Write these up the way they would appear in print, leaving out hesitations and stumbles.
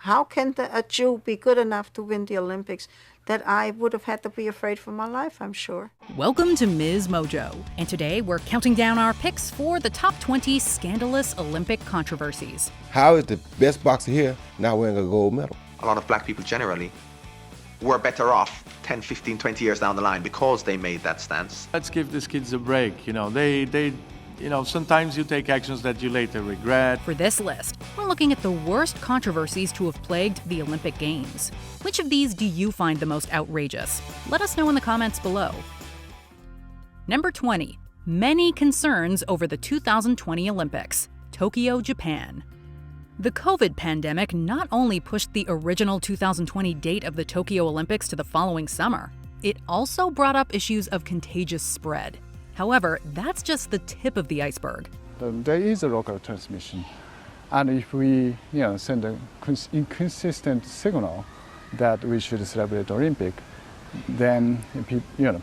How can a Jew be good enough to win the Olympics? That I would have had to be afraid for my life, I'm sure. Welcome to Ms. Mojo, and today we're counting down our picks for the top 20 scandalous Olympic controversies. How is the best boxer here not winning a gold medal? A lot of black people generally were better off 10, 15, 20 years down the line because they made that stance. Let's give these kids a break. Sometimes you take actions that you later regret. For this list, we're looking at the worst controversies to have plagued the Olympic Games. Which of these do you find the most outrageous? Let us know in the comments below. Number 20. Many concerns over the 2020 Olympics. Tokyo, Japan. The COVID pandemic not only pushed the original 2020 date of the Tokyo Olympics to the following summer, it also brought up issues of contagious spread. However, that's just the tip of the iceberg. There is a local transmission, and if we send an inconsistent signal that we should celebrate the Olympic, then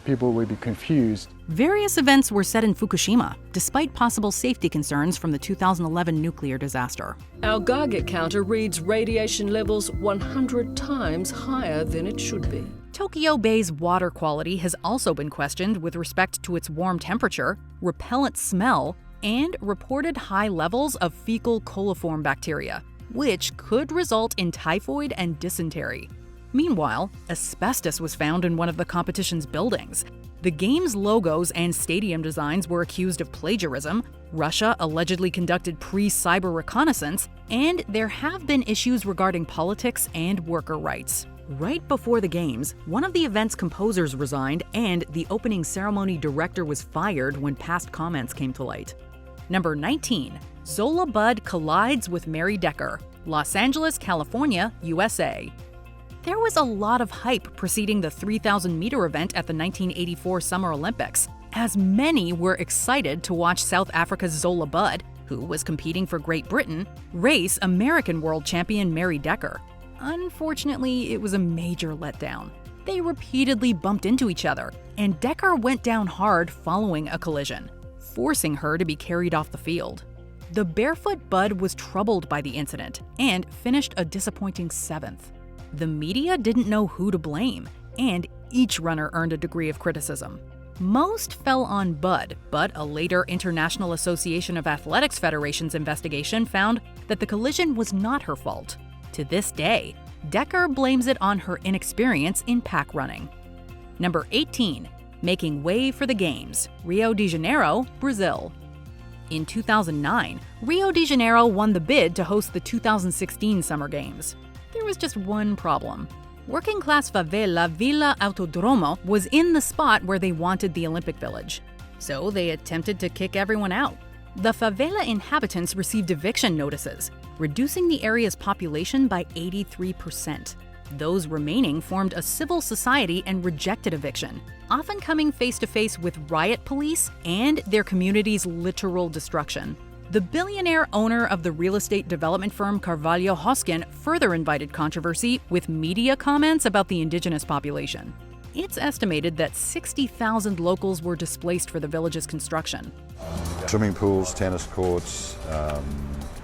people will be confused. Various events were set in Fukushima, despite possible safety concerns from the 2011 nuclear disaster. Our Geiger counter reads radiation levels 100 times higher than it should be. Tokyo Bay's water quality has also been questioned with respect to its warm temperature, repellent smell, and reported high levels of fecal coliform bacteria, which could result in typhoid and dysentery. Meanwhile, asbestos was found in one of the competition's buildings. The game's logos and stadium designs were accused of plagiarism, Russia allegedly conducted pre-cyber reconnaissance, and there have been issues regarding politics and worker rights. Right before the Games, one of the event's composers resigned and the opening ceremony director was fired when past comments came to light. Number 19. Zola Bud collides with Mary Decker, Los Angeles, California, USA. There was a lot of hype preceding the 3,000-meter event at the 1984 Summer Olympics, as many were excited to watch South Africa's Zola Bud, who was competing for Great Britain, race American world champion Mary Decker. Unfortunately, it was a major letdown. They repeatedly bumped into each other, and Decker went down hard following a collision, forcing her to be carried off the field. The barefoot Bud was troubled by the incident and finished a disappointing 7th. The media didn't know who to blame, and each runner earned a degree of criticism. Most fell on Bud, but a later International Association of Athletics Federation's investigation found that the collision was not her fault. To this day, Decker blames it on her inexperience in pack running. Number 18. Making way for the Games. Rio de Janeiro, Brazil. In 2009, Rio de Janeiro won the bid to host the 2016 Summer Games. There was just one problem. Working-class favela Villa Autodromo was in the spot where they wanted the Olympic Village. So they attempted to kick everyone out. The favela inhabitants received eviction notices, reducing the area's population by 83%. Those remaining formed a civil society and rejected eviction, often coming face-to-face with riot police and their community's literal destruction. The billionaire owner of the real estate development firm Carvalho Hoskin further invited controversy with media comments about the indigenous population. It's estimated that 60,000 locals were displaced for the village's construction. Swimming pools, tennis courts,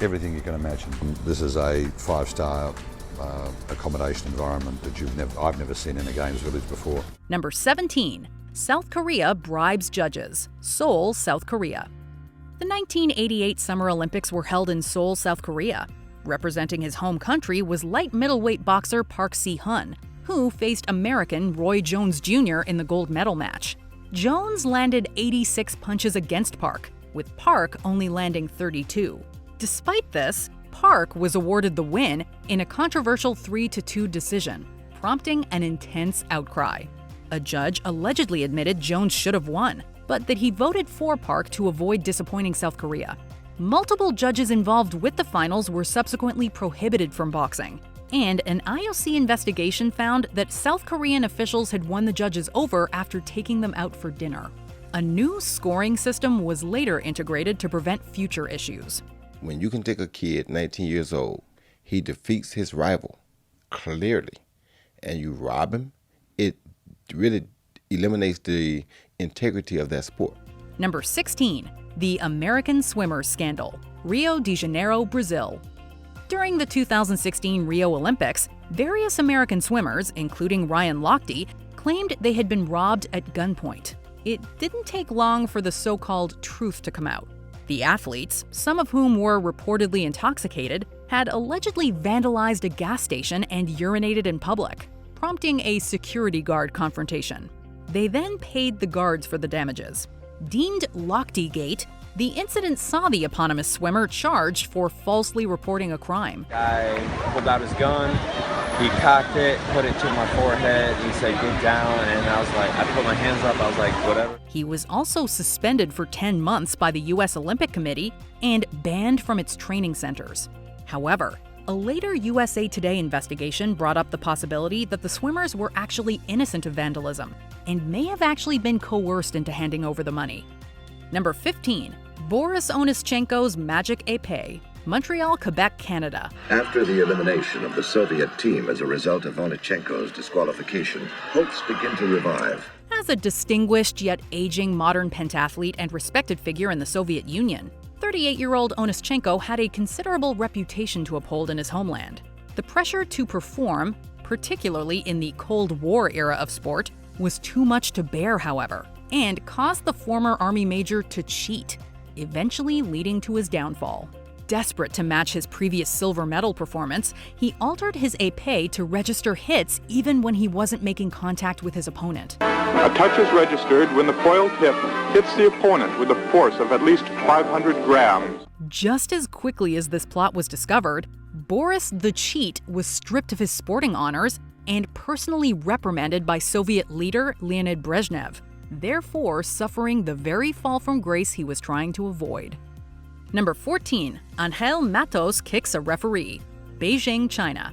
everything you can imagine. This is a 5-star accommodation environment that I've never seen in a games village before. Number 17. South Korea Bribes Judges. Seoul, South Korea. The 1988 Summer Olympics were held in Seoul, South Korea. Representing his home country was light middleweight boxer Park Si-hun, who faced American Roy Jones Jr. in the gold medal match. Jones landed 86 punches against Park, with Park only landing 32. Despite this, Park was awarded the win in a controversial 3-2 decision, prompting an intense outcry. A judge allegedly admitted Jones should have won, but that he voted for Park to avoid disappointing South Korea. Multiple judges involved with the finals were subsequently prohibited from boxing, and an IOC investigation found that South Korean officials had won the judges over after taking them out for dinner. A new scoring system was later integrated to prevent future issues. When you can take a kid, 19 years old, he defeats his rival clearly, and you rob him, it really eliminates the integrity of that sport. Number 16. The American Swimmers Scandal. Rio de Janeiro, Brazil. During the 2016 Rio Olympics, various American swimmers, including Ryan Lochte, claimed they had been robbed at gunpoint. It didn't take long for the so-called truth to come out. The athletes, some of whom were reportedly intoxicated, had allegedly vandalized a gas station and urinated in public, prompting a security guard confrontation. They then paid the guards for the damages. Deemed Lochte-gate, the incident saw the eponymous swimmer charged for falsely reporting a crime. Guy pulled out his gun, he cocked it, put it to my forehead, he said, "Get down," and I was like, I put my hands up, I was like, whatever. He was also suspended for 10 months by the U.S. Olympic Committee and banned from its training centers. However, a later USA Today investigation brought up the possibility that the swimmers were actually innocent of vandalism and may have actually been coerced into handing over the money. Number 15. Boris Onischenko's Magic Épée, Montreal, Quebec, Canada. After the elimination of the Soviet team as a result of Onischenko's disqualification, hopes begin to revive. As a distinguished yet aging modern pentathlete and respected figure in the Soviet Union, 38-year-old Onischenko had a considerable reputation to uphold in his homeland. The pressure to perform, particularly in the Cold War era of sport, was too much to bear, however, and caused the former Army major to cheat, eventually leading to his downfall. Desperate to match his previous silver medal performance, he altered his épée to register hits even when he wasn't making contact with his opponent. A touch is registered when the foil tip hits the opponent with a force of at least 500 grams. Just as quickly as this plot was discovered, Boris the Cheat was stripped of his sporting honors and personally reprimanded by Soviet leader Leonid Brezhnev, therefore suffering the very fall from grace he was trying to avoid. Number 14. Angel Matos kicks a referee, Beijing, China.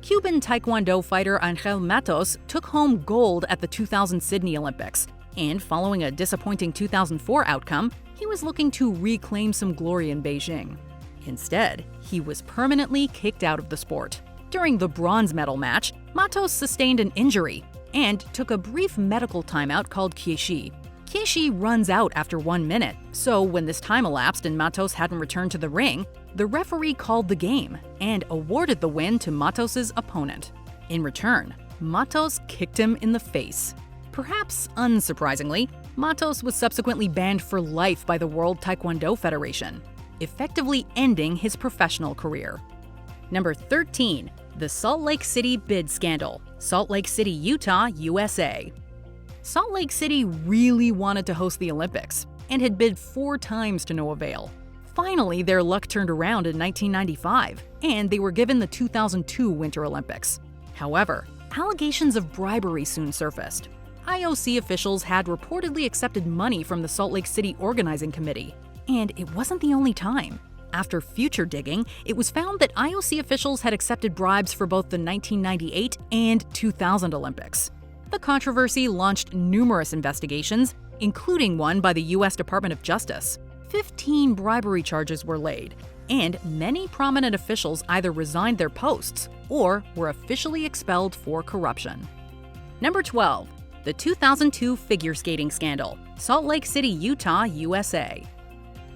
Cuban Taekwondo fighter Angel Matos took home gold at the 2000 Sydney Olympics, and following a disappointing 2004 outcome, he was looking to reclaim some glory in Beijing. Instead, he was permanently kicked out of the sport. During the bronze medal match, Matos sustained an injury and took a brief medical timeout called kieshi. Kieshi runs out after 1 minute, so when this time elapsed and Matos hadn't returned to the ring, the referee called the game and awarded the win to Matos's opponent. In return, Matos kicked him in the face. Perhaps unsurprisingly, Matos was subsequently banned for life by the World Taekwondo Federation, effectively ending his professional career. Number 13. The Salt Lake City bid scandal, Salt Lake City, Utah, USA. Salt Lake City really wanted to host the Olympics and had bid 4 times to no avail. Finally, their luck turned around in 1995, and they were given the 2002 Winter Olympics. However, allegations of bribery soon surfaced. IOC officials had reportedly accepted money from the Salt Lake City Organizing Committee, and it wasn't the only time. After future digging, it was found that IOC officials had accepted bribes for both the 1998 and 2000 Olympics. The controversy launched numerous investigations, including one by the U.S. Department of Justice. 15 bribery charges were laid, and many prominent officials either resigned their posts or were officially expelled for corruption. Number 12. The 2002 figure skating scandal, Salt Lake City, Utah, USA.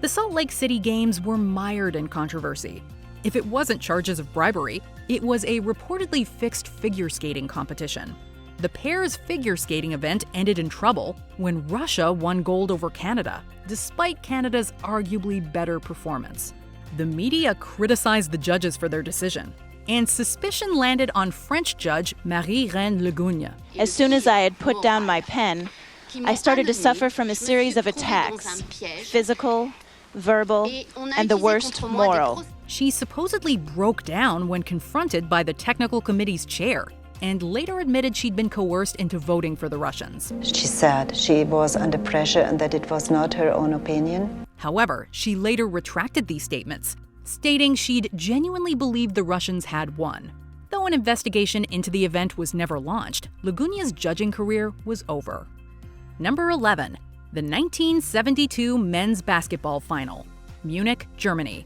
The Salt Lake City Games were mired in controversy. If it wasn't charges of bribery, it was a reportedly fixed figure skating competition. The pair's figure skating event ended in trouble when Russia won gold over Canada, despite Canada's arguably better performance. The media criticized the judges for their decision, and suspicion landed on French judge Marie-Reine Legugne. As soon as I had put down my pen, I started to suffer from a series of attacks, physical, verbal, and the worst, moral. She supposedly broke down when confronted by the technical committee's chair, and later admitted she'd been coerced into voting for the Russians. She said she was under pressure and that it was not her own opinion. However, she later retracted these statements, stating she'd genuinely believed the Russians had won. Though an investigation into the event was never launched, Legugne's judging career was over. Number 11. The 1972 Men's Basketball Final, Munich, Germany.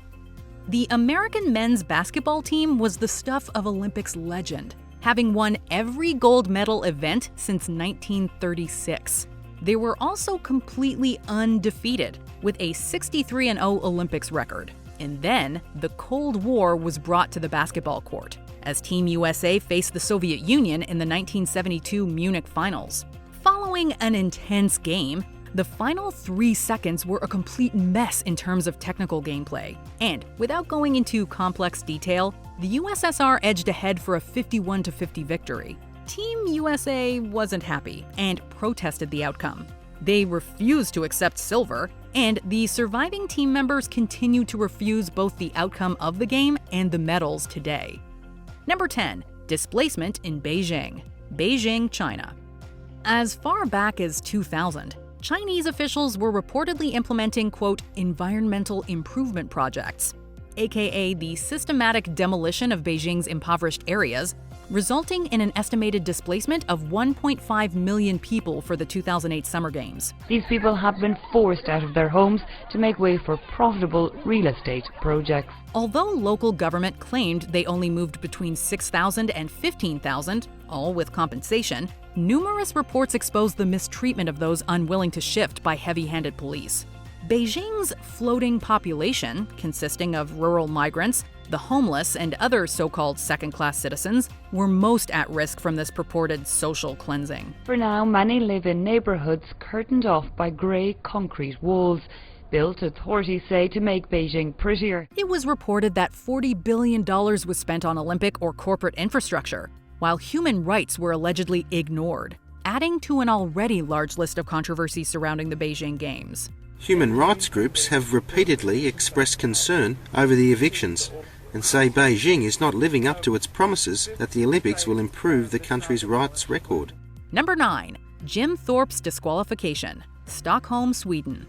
The American men's basketball team was the stuff of Olympics legend, having won every gold medal event since 1936. They were also completely undefeated, with a 63-0 Olympics record. And then, the Cold War was brought to the basketball court, as Team USA faced the Soviet Union in the 1972 Munich finals. Following an intense game, the final 3 seconds were a complete mess in terms of technical gameplay. And without going into complex detail, the USSR edged ahead for a 51-50 victory. Team USA wasn't happy and protested the outcome. They refused to accept silver, and the surviving team members continue to refuse both the outcome of the game and the medals today. Number 10. Displacement in Beijing. Beijing, China. As far back as 2000, Chinese officials were reportedly implementing, quote, environmental improvement projects, aka the systematic demolition of Beijing's impoverished areas, resulting in an estimated displacement of 1.5 million people for the 2008 Summer Games. These people have been forced out of their homes to make way for profitable real estate projects. Although local government claimed they only moved between 6,000 and 15,000, all with compensation, numerous reports exposed the mistreatment of those unwilling to shift by heavy-handed police. Beijing's floating population, consisting of rural migrants, the homeless, and other so-called second-class citizens, were most at risk from this purported social cleansing. For now, many live in neighborhoods curtained off by grey concrete walls, built, authorities say, to make Beijing prettier. It was reported that $40 billion was spent on Olympic or corporate infrastructure, while human rights were allegedly ignored, adding to an already large list of controversies surrounding the Beijing Games. Human rights groups have repeatedly expressed concern over the evictions and say Beijing is not living up to its promises that the Olympics will improve the country's rights record. Number 9. Jim Thorpe's disqualification. Stockholm, Sweden.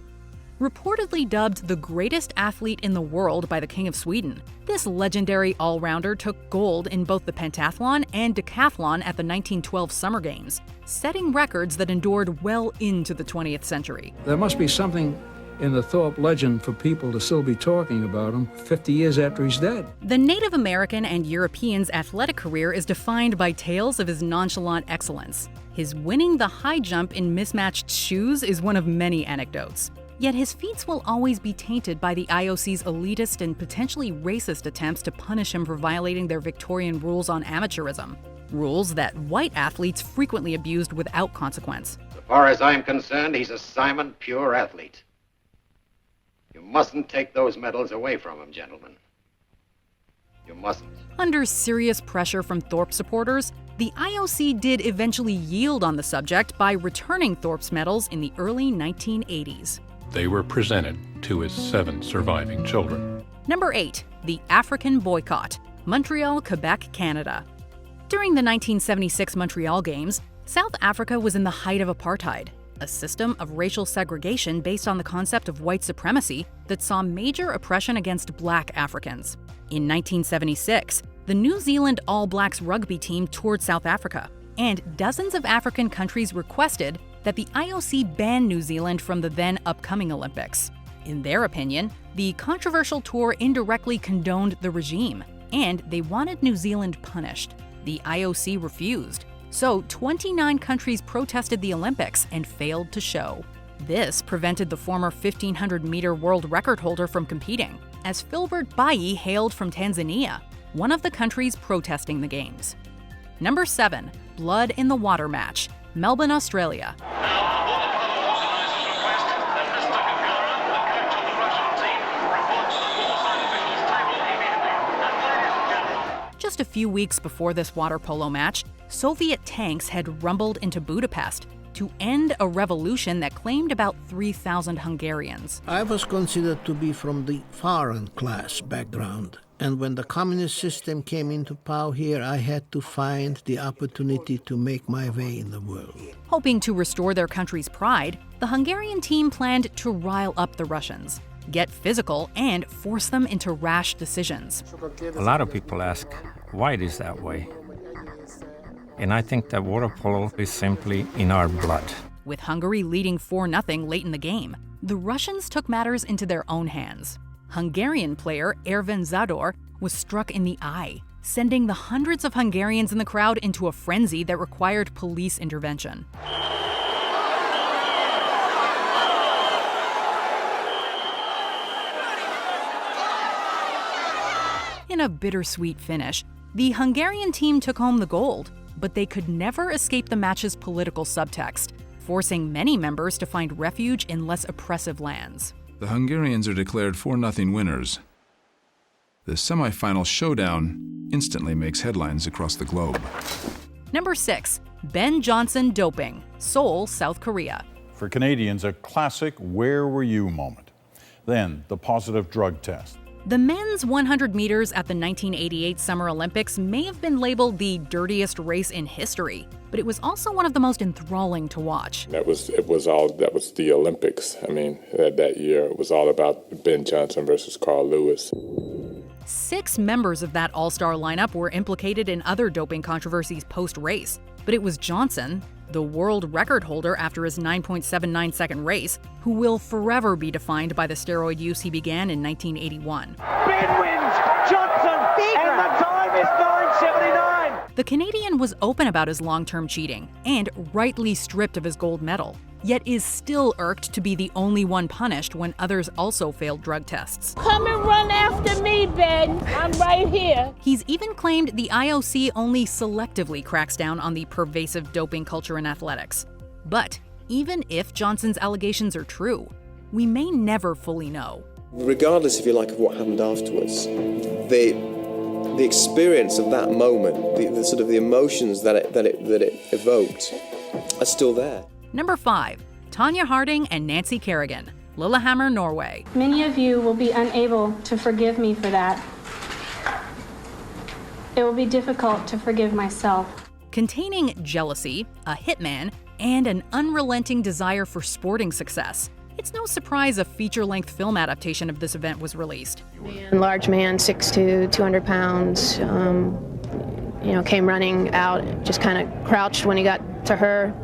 Reportedly dubbed the greatest athlete in the world by the King of Sweden, this legendary all-rounder took gold in both the pentathlon and decathlon at the 1912 Summer Games, setting records that endured well into the 20th century. There must be something in the Thorpe legend for people to still be talking about him 50 years after he's dead. The Native American and European's athletic career is defined by tales of his nonchalant excellence. His winning the high jump in mismatched shoes is one of many anecdotes. Yet his feats will always be tainted by the IOC's elitist and potentially racist attempts to punish him for violating their Victorian rules on amateurism, rules that white athletes frequently abused without consequence. As far as I'm concerned, he's a Simon pure athlete. You mustn't take those medals away from him, gentlemen. You mustn't. Under serious pressure from Thorpe supporters, the IOC did eventually yield on the subject by returning Thorpe's medals in the early 1980s. They were presented to his 7 surviving children. Number 8. The African Boycott. Montreal, Quebec, Canada. During the 1976 Montreal Games, South Africa was in the height of apartheid, a system of racial segregation based on the concept of white supremacy that saw major oppression against black Africans. In 1976, the New Zealand All Blacks rugby team toured South Africa, and dozens of African countries requested that the IOC ban New Zealand from the then upcoming Olympics. In their opinion, the controversial tour indirectly condoned the regime, and they wanted New Zealand punished. The IOC refused, so 29 countries protested the Olympics and failed to show. This prevented the former 1,500-meter world record holder from competing, as Filbert Bayi hailed from Tanzania, one of the countries protesting the Games. Number 7. Blood in the Water match. Melbourne, Australia. Just a few weeks before this water polo match, Soviet tanks had rumbled into Budapest to end a revolution that claimed about 3,000 Hungarians. I was considered to be from the foreign class background, and when the communist system came into power here, I had to find the opportunity to make my way in the world. Hoping to restore their country's pride, the Hungarian team planned to rile up the Russians, get physical, and force them into rash decisions. A lot of people ask why it is that way. And I think that water polo is simply in our blood. With Hungary leading 4-0 late in the game, the Russians took matters into their own hands. Hungarian player Ervin Zador was struck in the eye, sending the hundreds of Hungarians in the crowd into a frenzy that required police intervention. in a bittersweet finish. The Hungarian team took home the gold, but they could never escape the match's political subtext, forcing many members to find refuge in less oppressive lands. The Hungarians are declared 4-0 winners. The semi-final showdown instantly makes headlines across the globe. Number 6. Ben Johnson doping, Seoul, South Korea. For Canadians, a classic where were you moment. Then, the positive drug test. The men's 100 meters at the 1988 Summer Olympics may have been labeled the dirtiest race in history, but it was also one of the most enthralling to watch. That was the Olympics. I mean, that year it was all about Ben Johnson versus Carl Lewis. 6 members of that all-star lineup were implicated in other doping controversies post-race, but it was Johnson, the world record holder after his 9.79-second race, who will forever be defined by the steroid use he began in 1981. Ben wins! Johnson! And the time is 9:79! The Canadian was open about his long-term cheating, and rightly stripped of his gold medal, yet is still irked to be the only one punished when others also failed drug tests. Come and run after me, Ben. I'm right here. He's even claimed the IOC only selectively cracks down on the pervasive doping culture in athletics. But even if Johnson's allegations are true, we may never fully know. Regardless, if you like, of what happened afterwards, the experience of that moment, the sort of the emotions that it evoked, are still there. Number 5. Tanya Harding and Nancy Kerrigan, Lillehammer, Norway. Many of you will be unable to forgive me for that. It will be difficult to forgive myself. Containing jealousy, a hitman, and an unrelenting desire for sporting success, it's no surprise a feature-length film adaptation of this event was released. Large man, 6'2", 200 pounds, came running out, just kind of crouched when he got to her,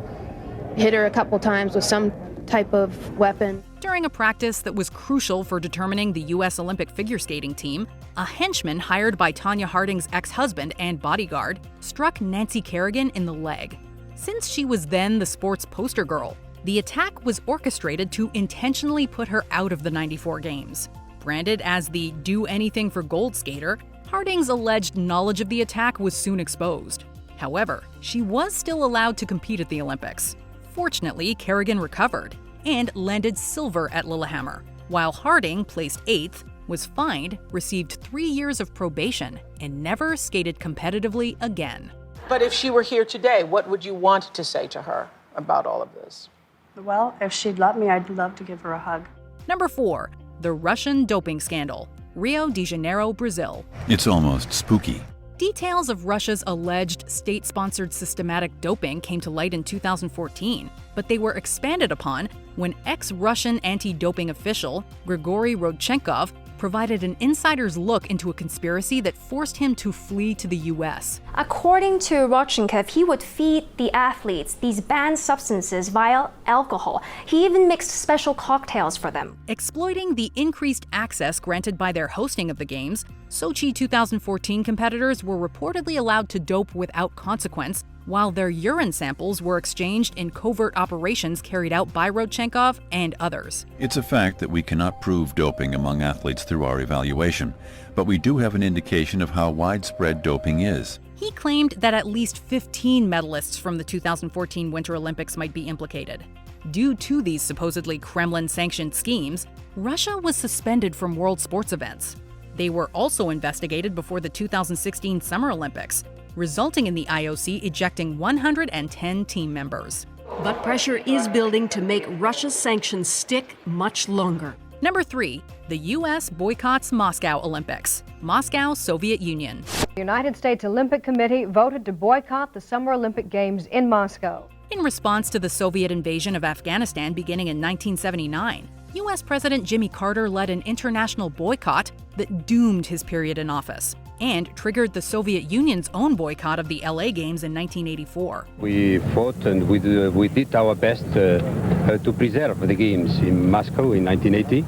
hit her a couple times with some type of weapon. During a practice that was crucial for determining the U.S. Olympic figure skating team, a henchman hired by Tanya Harding's ex-husband and bodyguard struck Nancy Kerrigan in the leg. Since she was then the sport's poster girl, the attack was orchestrated to intentionally put her out of the '94 Games. Branded as the do-anything-for-gold skater, Harding's alleged knowledge of the attack was soon exposed. However, she was still allowed to compete at the Olympics. Fortunately, Kerrigan recovered and landed silver at Lillehammer, while Harding, placed 8th, was fined, received 3 years of probation, and never skated competitively again. But if she were here today, what would you want to say to her about all of this? Well, if she'd let me, I'd love to give her a hug. Number 4. The Russian doping scandal, Rio de Janeiro, Brazil. It's almost spooky. Details of Russia's alleged state-sponsored systematic doping came to light in 2014, but they were expanded upon when ex-Russian anti-doping official Grigory Rodchenkov provided an insider's look into a conspiracy that forced him to flee to the U.S. According to Rodchenkov, he would feed the athletes these banned substances via alcohol. He even mixed special cocktails for them. Exploiting the increased access granted by their hosting of the Games, Sochi 2014 competitors were reportedly allowed to dope without consequence, while their urine samples were exchanged in covert operations carried out by Rodchenkov and others. It's a fact that we cannot prove doping among athletes through our evaluation, but we do have an indication of how widespread doping is. He claimed that at least 15 medalists from the 2014 Winter Olympics might be implicated. Due to these supposedly Kremlin-sanctioned schemes, Russia was suspended from world sports events. They were also investigated before the 2016 Summer Olympics, resulting in the IOC ejecting 110 team members. But pressure is building to make Russia's sanctions stick much longer. Number 3. The U.S. boycotts Moscow Olympics, Moscow, Soviet Union. The United States Olympic Committee voted to boycott the Summer Olympic Games in Moscow. In response to the Soviet invasion of Afghanistan beginning in 1979, U.S. President Jimmy Carter led an international boycott that doomed his period in office and triggered the Soviet Union's own boycott of the LA Games in 1984. We fought and we did our best to preserve the Games in Moscow in 1980,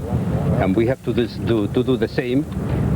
and we have to do the same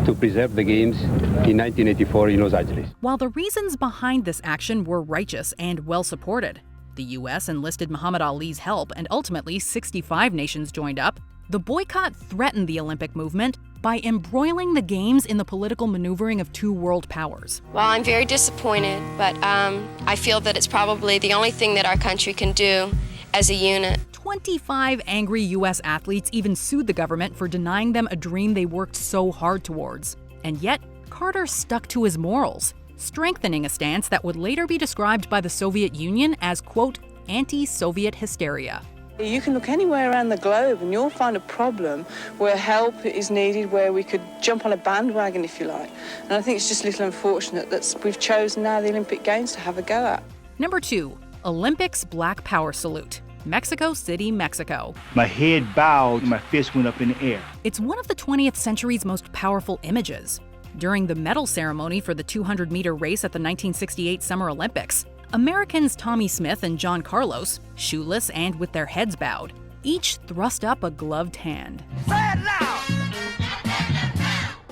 to preserve the Games in 1984 in Los Angeles. While the reasons behind this action were righteous and well supported, the U.S. enlisted Muhammad Ali's help and ultimately 65 nations joined up, the boycott threatened the Olympic movement by embroiling the Games in the political maneuvering of two world powers. Well, I'm very disappointed, but I feel that it's probably the only thing that our country can do as a unit. 25 angry U.S. athletes even sued the government for denying them a dream they worked so hard towards. And yet, Carter stuck to his morals, strengthening a stance that would later be described by the Soviet Union as, quote, anti-Soviet hysteria. You can look anywhere around the globe and you'll find a problem where help is needed, where we could jump on a bandwagon, if you like. And I think it's just a little unfortunate that we've chosen now the Olympic Games to have a go at. Number 2, Olympics Black Power Salute. Mexico City, Mexico. My head bowed and my fist went up in the air. It's one of the 20th century's most powerful images. During the medal ceremony for the 200-meter race at the 1968 Summer Olympics, Americans Tommy Smith and John Carlos, shoeless and with their heads bowed, each thrust up a gloved hand.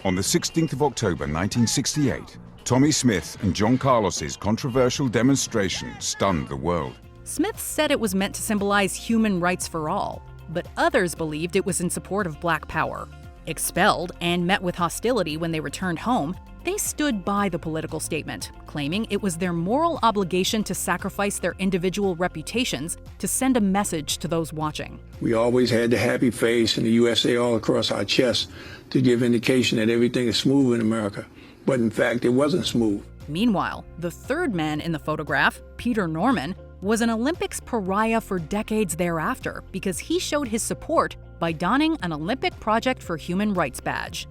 On the 16th of October 1968, Tommy Smith and John Carlos's controversial demonstration stunned the world. Smith said it was meant to symbolize human rights for all, but others believed it was in support of Black power. Expelled and met with hostility when they returned home, they stood by the political statement, claiming it was their moral obligation to sacrifice their individual reputations to send a message to those watching. We always had the happy face and the USA all across our chest to give indication that everything is smooth in America, but in fact it wasn't smooth. Meanwhile, the third man in the photograph, Peter Norman, was an Olympics pariah for decades thereafter because he showed his support by donning an Olympic Project for Human Rights badge.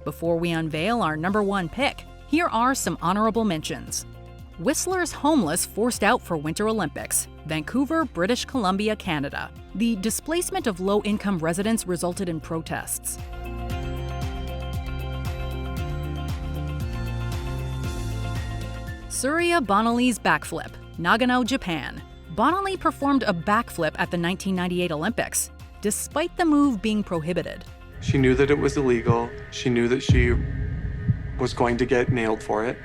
Before we unveil our number 1 pick, here are some honorable mentions. Whistler's homeless forced out for Winter Olympics, Vancouver, British Columbia, Canada. The displacement of low-income residents resulted in protests. Surya Bonali's backflip, Nagano, Japan. Bonali performed a backflip at the 1998 Olympics, despite the move being prohibited. She knew that it was illegal. She knew that she was going to get nailed for it.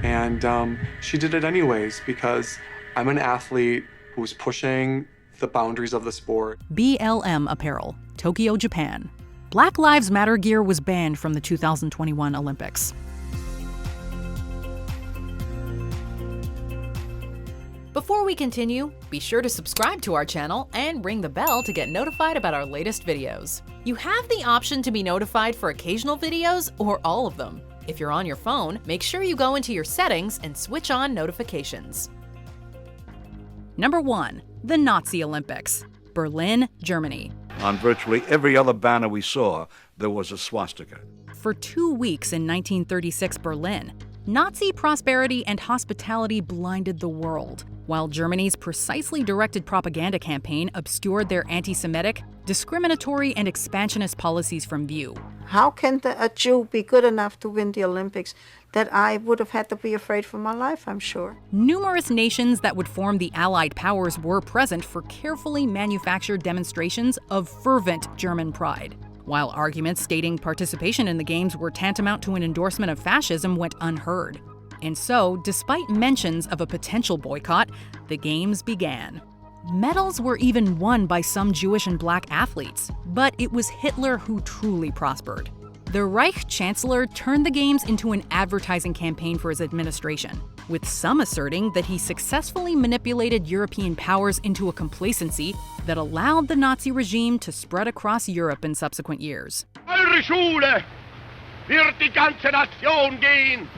And she did it anyways because I'm an athlete who's pushing the boundaries of the sport. BLM Apparel, Tokyo, Japan. Black Lives Matter gear was banned from the 2021 Olympics. Before we continue, be sure to subscribe to our channel and ring the bell to get notified about our latest videos. You have the option to be notified for occasional videos or all of them. If you're on your phone, make sure you go into your settings and switch on notifications. Number 1, the Nazi Olympics, Berlin, Germany. On virtually every other banner we saw, there was a swastika. For 2 weeks in 1936 Berlin, Nazi prosperity and hospitality blinded the world, while Germany's precisely directed propaganda campaign obscured their anti-Semitic, discriminatory, and expansionist policies from view. How can a Jew be good enough to win the Olympics that I would have had to be afraid for my life, I'm sure. Numerous nations that would form the Allied powers were present for carefully manufactured demonstrations of fervent German pride, while arguments stating participation in the Games were tantamount to an endorsement of fascism went unheard. And so, despite mentions of a potential boycott, the Games began. Medals were even won by some Jewish and Black athletes, but it was Hitler who truly prospered. The Reich Chancellor turned the Games into an advertising campaign for his administration, with some asserting that he successfully manipulated European powers into a complacency that allowed the Nazi regime to spread across Europe in subsequent years. Eure Schule wird die ganze Nation gehen.